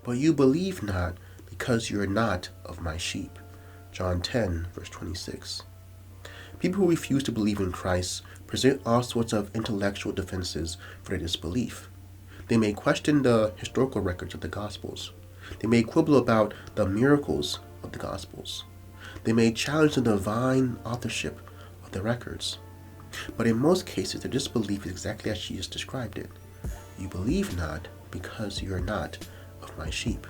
But you believe not, because you are not of my sheep. John 10, verse 26. People who refuse to believe in Christ present all sorts of intellectual defenses for their disbelief. They may question the historical records of the Gospels. They may quibble about the miracles of the Gospels. They may challenge the divine authorship of the records. But in most cases, their disbelief is exactly as Jesus described it. You believe not, because you are not of my sheep.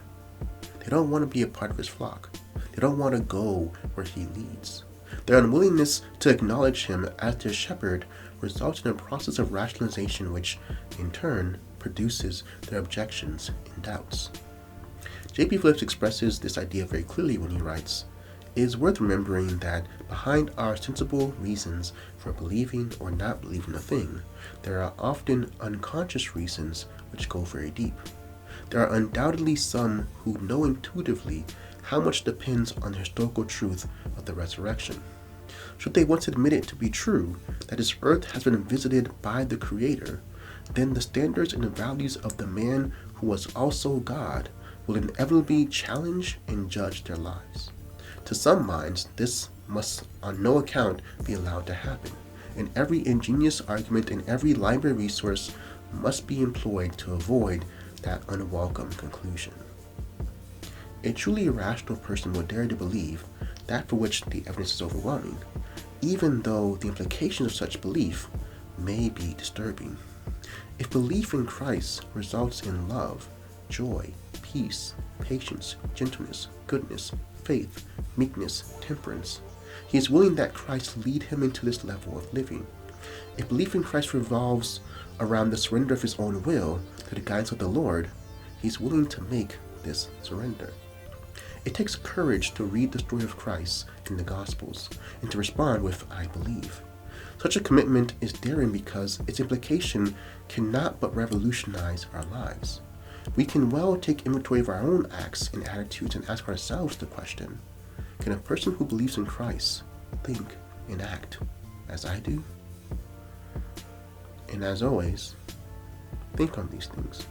They don't want to be a part of his flock. They don't want to go where he leads. Their unwillingness to acknowledge him as their shepherd results in a process of rationalization which, in turn, produces their objections and doubts. J.P. Phillips expresses this idea very clearly when he writes, "It is worth remembering that behind our sensible reasons for believing or not believing a thing, there are often unconscious reasons which go very deep. There are undoubtedly some who know intuitively how much depends on the historical truth of the resurrection. Should they once admit it to be true that this earth has been visited by the Creator, then the standards and the values of the man who was also God will inevitably challenge and judge their lives. To some minds, this must on no account be allowed to happen, and every ingenious argument and every library resource must be employed to avoid that unwelcome conclusion. A truly irrational person will dare to believe that for which the evidence is overwhelming, even though the implications of such belief may be disturbing. If belief in Christ results in love, joy, peace, patience, gentleness, goodness, faith, meekness, temperance, he is willing that Christ lead him into this level of living. If belief in Christ revolves around the surrender of his own will to the guidance of the Lord, he is willing to make this surrender. It takes courage to read the story of Christ in the Gospels and to respond with, I believe. Such a commitment is daring because its implication cannot but revolutionize our lives. We can well take inventory of our own acts and attitudes and ask ourselves the question, can a person who believes in Christ think and act as I do? And as always, think on these things.